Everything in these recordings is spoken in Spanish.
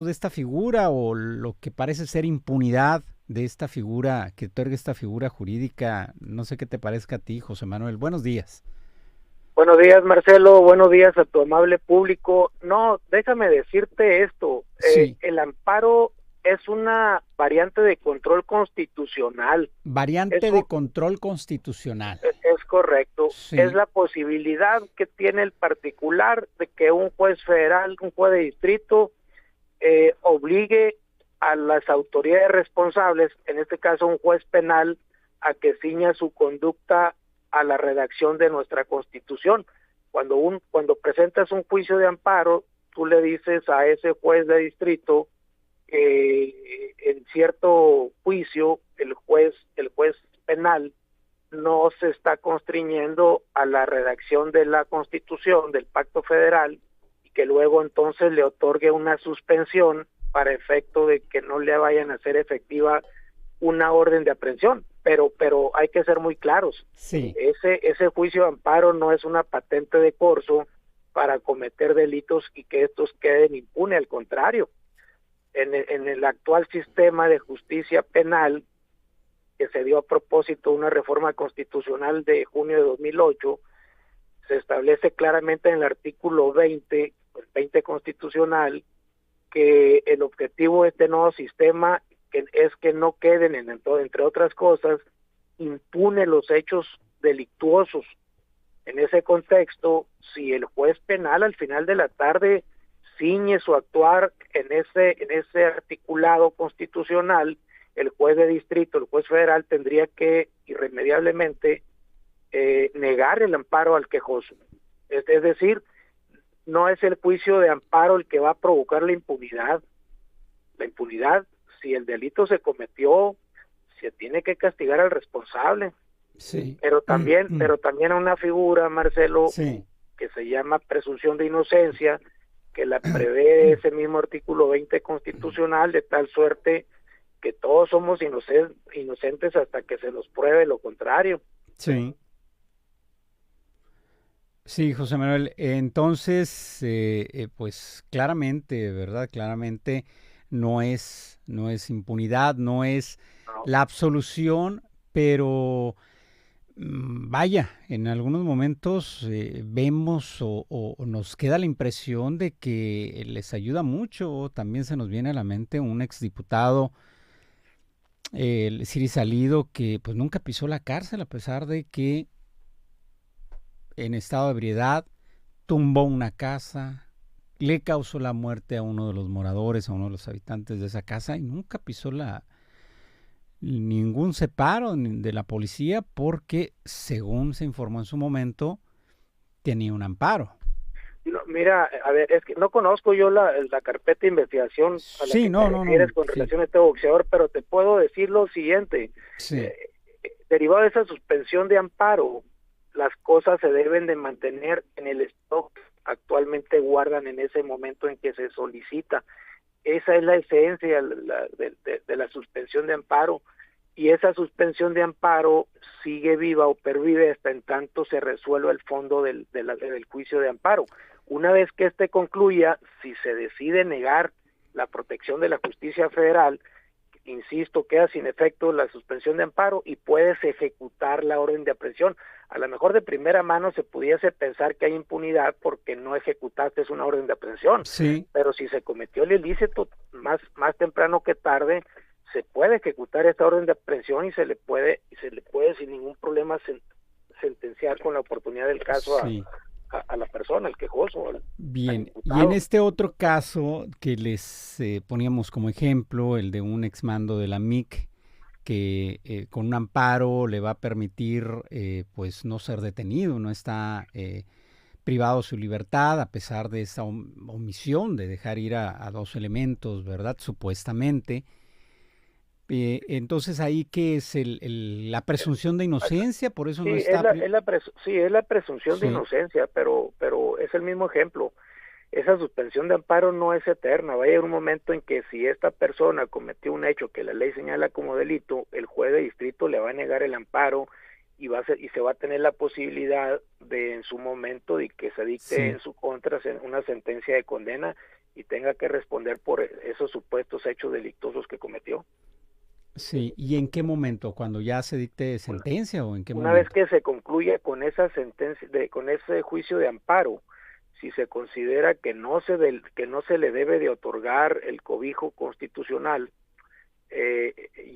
de esta figura o lo que parece ser impunidad de esta figura, que otorga esta figura jurídica. No sé qué te parezca a ti, José Manuel. Buenos días. Buenos días, Marcelo. Buenos días a tu amable público. No, déjame decirte esto. Sí, El amparo es una variante de control constitucional. variante de Eso control constitucional. es correcto. Es Sí, la posibilidad que tiene el particular de que un juez federal, un juez de distrito, obligue a las autoridades responsables, en este caso un juez penal, a que ciña su conducta a la redacción de nuestra Constitución. Cuando presentas un juicio de amparo, tú le dices a ese juez de distrito que en cierto juicio el juez penal no se está constriñendo a la redacción de la Constitución, del Pacto Federal, y que luego entonces le otorgue una suspensión para efecto de que no le vayan a hacer efectiva una orden de aprehensión. Pero hay que ser muy claros. sí, Ese juicio de amparo no es una patente de corso para cometer delitos y que estos queden impunes. Al contrario, en el actual sistema de justicia penal que se dio a propósito de una reforma constitucional de junio de 2008, se establece claramente en el artículo 20, el 20 constitucional, que el objetivo de este nuevo sistema es que no queden, entre otras cosas, impune los hechos delictuosos. En ese contexto, si el juez penal al final de la tarde ciñe su actuar en ese articulado constitucional, el juez de distrito, el juez federal tendría que irremediablemente negar el amparo al quejoso. Es decir, no es el juicio de amparo el que va a provocar la impunidad. La impunidad, si el delito se cometió, se tiene que castigar al responsable, sí, pero también a una figura, Marcelo, sí. que se llama presunción de inocencia, que la prevé ese mismo artículo 20 constitucional, de tal suerte que todos somos inocentes hasta que se nos pruebe lo contrario. Sí. Sí, José Manuel. Entonces, pues claramente, ¿verdad? Claramente no es impunidad, no es ¿No? la absolución, pero vaya, en algunos momentos vemos o nos queda la impresión de que les ayuda mucho. También se nos viene a la mente un exdiputado, el Siri Salido, que pues nunca pisó la cárcel a pesar de que en estado de ebriedad tumbó una casa, le causó la muerte a uno de los moradores, a uno de los habitantes de esa casa y nunca pisó ningún separo de la policía porque, según se informó en su momento, tenía un amparo. No, mira, a ver, es que no conozco yo la carpeta de investigación a la Sí, que te no, no, no, refieres con sí, relación a este boxeador, pero te puedo decir lo siguiente. sí, eh, Derivado de esa suspensión de amparo, las cosas se deben de mantener en el stock que actualmente guardan en ese momento en que se solicita. Esa es la esencia de la suspensión de amparo, y esa suspensión de amparo sigue viva o pervive hasta en tanto se resuelva el fondo del juicio de amparo. Una vez que este concluya, si se decide negar la protección de la justicia federal, insisto, queda sin efecto la suspensión de amparo y puedes ejecutar la orden de aprehensión. A lo mejor de primera mano se pudiese pensar que hay impunidad porque no ejecutaste una orden de aprehensión, sí, pero si se cometió el ilícito, más temprano que tarde se puede ejecutar esta orden de aprehensión y se le puede sin ningún problema sentenciar con la oportunidad del caso sí. a la persona, al quejoso, al Bien, y en imputado. este otro caso que les poníamos como ejemplo, el de un exmando de la MIC, que con un amparo le va a permitir pues no ser detenido, no está privado de su libertad a pesar de esa omisión de dejar ir a dos elementos, ¿verdad? Supuestamente. Entonces ahí que es la presunción de inocencia, por eso Sí, no es está... la presunción de Sí, inocencia, pero es el mismo ejemplo. Esa suspensión de amparo no es eterna. Va a llegar un momento en que si esta persona cometió un hecho que la ley señala como delito, el juez de distrito le va a negar el amparo y se va a tener la posibilidad de en su momento de que se dicte sí, en su contra una sentencia de condena, y tenga que responder por esos supuestos hechos delictuosos que cometió. Sí, ¿y en qué momento? ¿Cuando ya se dicte Una, sentencia o en qué una vez momento? que se concluye con esa sentencia, con ese juicio de amparo, si se considera que no se le debe de otorgar el cobijo constitucional,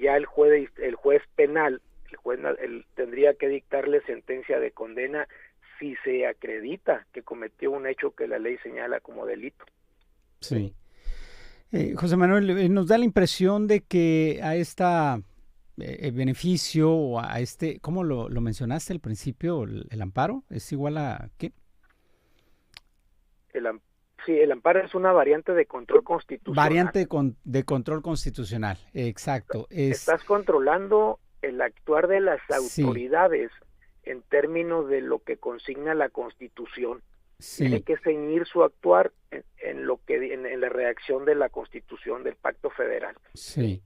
ya el juez penal, tendría que dictarle sentencia de condena si se acredita que cometió un hecho que la ley señala como delito. Sí. José Manuel, nos da la impresión de que a esta beneficio o a este, ¿cómo lo mencionaste al principio? El amparo es igual a ¿qué? El, sí, el amparo es una variante de control constitucional. Variante de control constitucional, exacto. Es, Estás controlando el actuar de las sí, autoridades en términos de lo que consigna la Constitución. Tiene sí, que ceñir su actuar en lo que en la redacción de la Constitución del Pacto Federal. sí.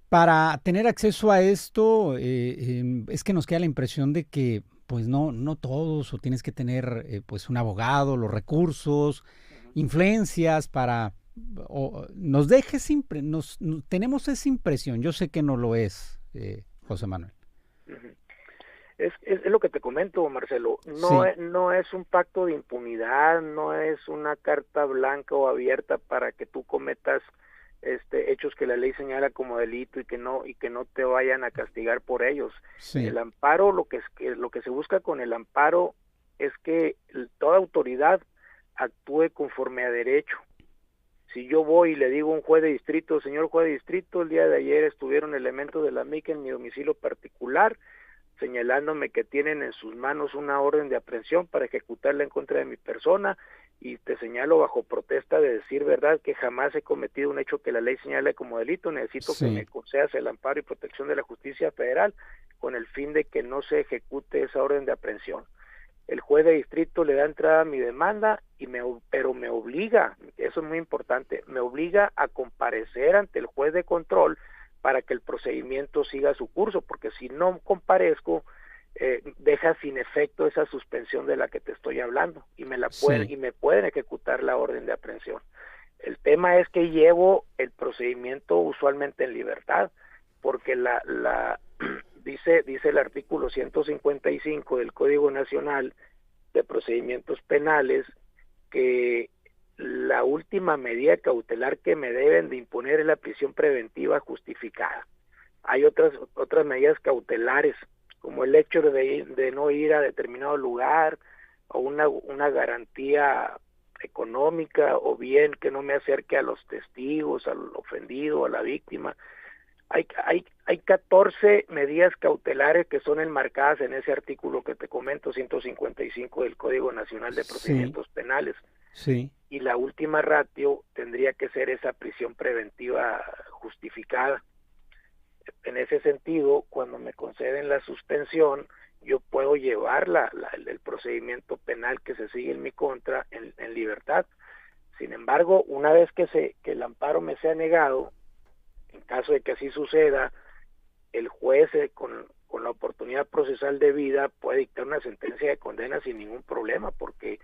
Para tener acceso a esto, es que nos queda la impresión de que, pues no todos, o tienes que tener, pues un abogado, los recursos, Uh-huh. influencias para, o nos dejes, tenemos esa impresión. Yo sé que no lo es, José Manuel. Uh-huh. Es lo que te comento, Marcelo. Sí, No es un pacto de impunidad, no es una carta blanca o abierta para que tú cometas hechos que la ley señala como delito y que no te vayan a castigar por ellos. sí, El amparo, lo que se busca con el amparo es que toda autoridad actúe conforme a derecho. Si yo voy y le digo a un juez de distrito, señor juez de distrito, el día de ayer estuvieron elementos de la MIC en mi domicilio particular, señalándome que tienen en sus manos una orden de aprehensión para ejecutarla en contra de mi persona, y te señalo bajo protesta de decir verdad que jamás he cometido un hecho que la ley señale como delito, necesito que me sí, concedas el amparo y protección de la justicia federal con el fin de que no se ejecute esa orden de aprehensión. El juez de distrito le da entrada a mi demanda, pero me obliga, eso es muy importante, me obliga a comparecer ante el juez de control para que el procedimiento siga su curso, porque si no comparezco, deja sin efecto esa suspensión de la que te estoy hablando sí, y me pueden ejecutar la orden de aprehensión. El tema es que llevo el procedimiento usualmente en libertad, porque dice el artículo 155 del Código Nacional de Procedimientos Penales que la última medida cautelar que me deben de imponer es la prisión preventiva justificada. Hay otras medidas cautelares, como el hecho de no ir a determinado lugar, o una garantía económica, o bien que no me acerque a los testigos, al ofendido, a la víctima. Hay 14 medidas cautelares que son enmarcadas en ese artículo que te comento, 155 del Código Nacional de sí, Procedimientos Penales. sí, Y la última ratio tendría que ser esa prisión preventiva justificada. En ese sentido, cuando me conceden la suspensión, yo puedo llevar el procedimiento penal que se sigue en mi contra en libertad. Sin embargo, una vez que el amparo me sea negado, en caso de que así suceda, el juez con la oportunidad procesal debida puede dictar una sentencia de condena sin ningún problema, porque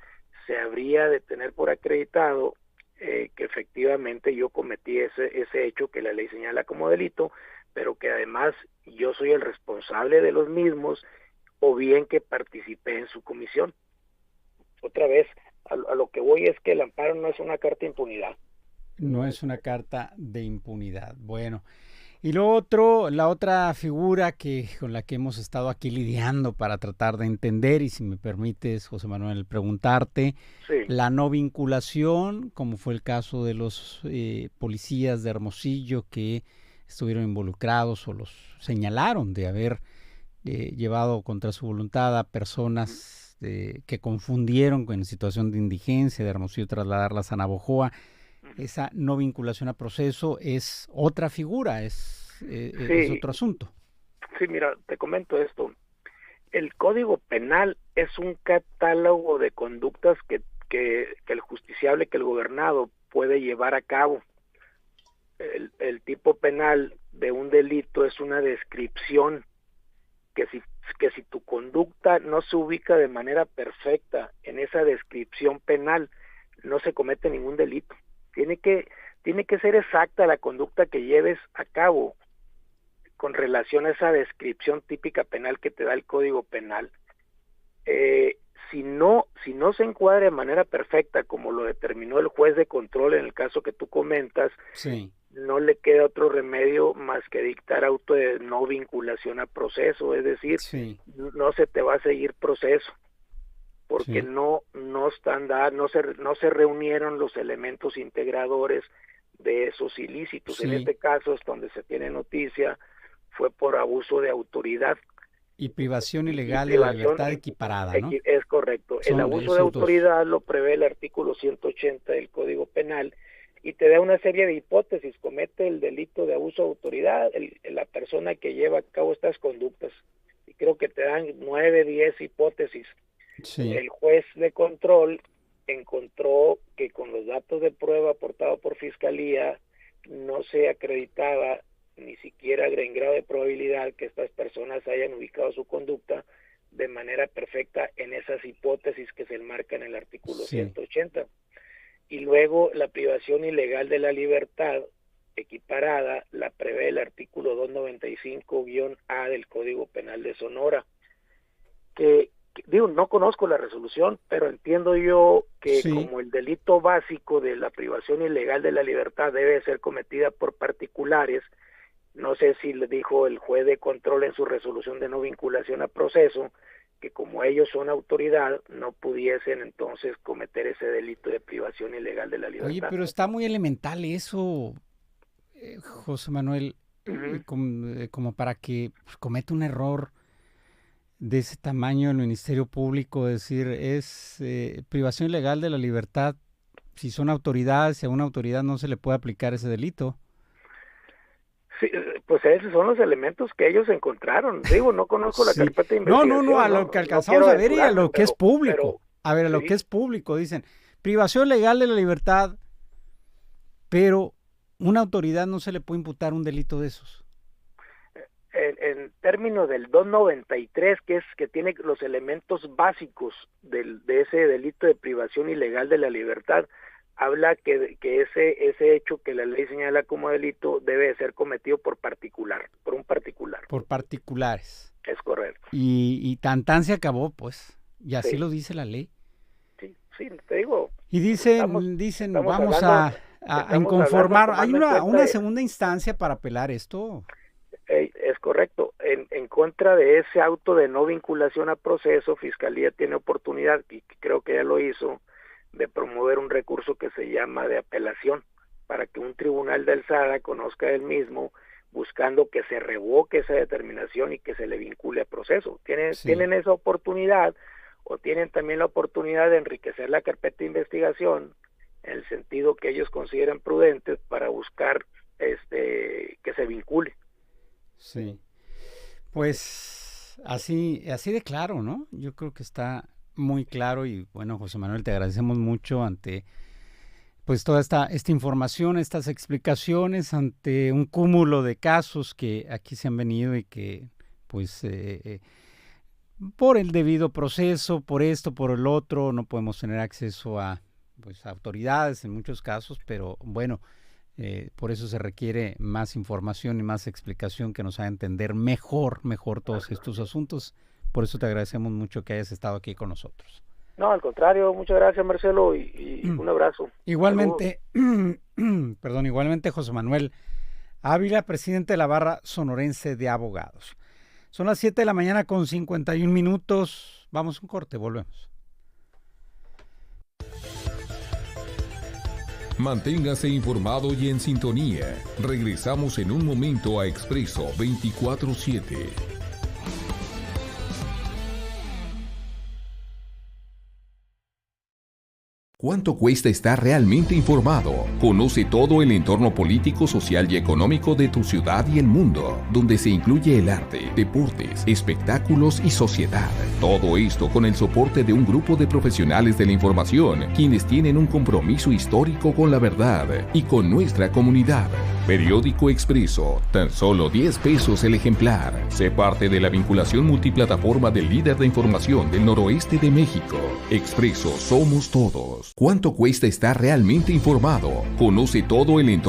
se habría de tener por acreditado que efectivamente yo cometí ese hecho que la ley señala como delito, pero que además yo soy el responsable de los mismos, o bien que participé en su comisión. Otra vez, a lo que voy es que el amparo no es una carta de impunidad. no es una carta de impunidad. Bueno, y lo otro, la otra figura con la que hemos estado aquí lidiando para tratar de entender, y si me permites, José Manuel, preguntarte, Sí. la no vinculación, como fue el caso de los policías de Hermosillo que estuvieron involucrados o los señalaron de haber llevado contra su voluntad a personas que confundieron en situación de indigencia de Hermosillo trasladarlas a Navojoa. Esa no vinculación a proceso es otra figura, es Sí, otro asunto. sí, mira, te comento esto. El Código Penal es un catálogo de conductas que el justiciable, que el gobernado puede llevar a cabo. El tipo penal de un delito es una descripción que si tu conducta no se ubica de manera perfecta en esa descripción penal, no se comete ningún delito. Tiene que ser exacta la conducta que lleves a cabo con relación a esa descripción típica penal que te da el Código Penal. Si no se encuadra de manera perfecta, como lo determinó el juez de control en el caso que tú comentas, Sí. no le queda otro remedio más que dictar auto de no vinculación a proceso, es decir, Sí. no se te va a seguir proceso, porque Sí. no se reunieron los elementos integradores de esos ilícitos. Sí. En este caso, es donde se tiene noticia, fue por abuso de autoridad. Y privación ilegal de la privación libertad equiparada, ¿no? Es correcto. El Son abuso de esos dos. autoridad lo prevé el artículo 180 del Código Penal y te da una serie de hipótesis. Comete el delito de abuso de autoridad la persona que lleva a cabo estas conductas. Y creo que te dan 9, 10 hipótesis. Sí. El juez de control encontró que con los datos de prueba aportados por Fiscalía no se acreditaba ni siquiera en grado de probabilidad que estas personas hayan ubicado su conducta de manera perfecta en esas hipótesis que se enmarcan en el artículo 180. Y luego la privación ilegal de la libertad equiparada la prevé el artículo 295-A del Código Penal de Sonora, que digo, no conozco la resolución, pero entiendo yo que como el delito básico de la privación ilegal de la libertad debe ser cometida por particulares, no sé si le dijo el juez de control en su resolución de no vinculación a proceso, que como ellos son autoridad, no pudiesen entonces cometer ese delito de privación ilegal de la libertad. Oye, pero está muy elemental eso, José Manuel, como para que cometa un error de ese tamaño el Ministerio Público, decir, es privación ilegal de la libertad, si son autoridades, si a una autoridad no se le puede aplicar ese delito. Sí, pues esos son los elementos que ellos encontraron. Digo, no conozco la carpeta de investigación. No, a lo que alcanzamos a ver y a lo que es público. A ver, a lo que es público, dicen, privación legal de la libertad, pero una autoridad no se le puede imputar un delito de esos. En términos del 293, que tiene los elementos básicos de ese delito de privación ilegal de la libertad, habla que ese hecho que la ley señala como delito debe de ser cometido por un particular. Por particulares. Es correcto. Y tan se acabó, pues, y así lo dice la ley. Sí, te digo. Y dicen, vamos a inconformar. ¿Hay una segunda instancia para apelar esto? Es correcto. En contra de ese auto de no vinculación a proceso, Fiscalía tiene oportunidad, y creo que ya lo hizo, de promover un recurso que se llama de apelación, para que un tribunal de alzada conozca el mismo, buscando que se revoque esa determinación y que se le vincule a proceso. Tienen esa oportunidad, o tienen también la oportunidad de enriquecer la carpeta de investigación en el sentido que ellos consideran prudente para buscar que se vincule. Sí, pues así de claro, ¿no? Yo creo que está muy claro y bueno, José Manuel, te agradecemos mucho ante pues toda esta información, estas explicaciones, ante un cúmulo de casos que aquí se han venido y que pues por el debido proceso, por esto, por el otro, no podemos tener acceso a pues autoridades en muchos casos, pero bueno, por eso se requiere más información y más explicación que nos haga entender mejor todos estos asuntos. Por eso te agradecemos mucho que hayas estado aquí con nosotros. No, al contrario, muchas gracias, Marcelo, y un abrazo. Igualmente, igualmente José Manuel Ávila, presidente de la Barra Sonorense de Abogados. Son las 7 de la mañana con 51 minutos. Vamos a un corte, volvemos. Manténgase informado y en sintonía. Regresamos en un momento a Expreso 24/7. ¿Cuánto cuesta estar realmente informado? Conoce todo el entorno político, social y económico de tu ciudad y el mundo, donde se incluye el arte, deportes, espectáculos y sociedad. Todo esto con el soporte de un grupo de profesionales de la información, quienes tienen un compromiso histórico con la verdad y con nuestra comunidad. Periódico Expreso, tan solo 10 pesos el ejemplar. Sé parte de la vinculación multiplataforma del líder de información del noroeste de México. Expreso, somos todos. ¿Cuánto cuesta estar realmente informado? Conoce todo el entorno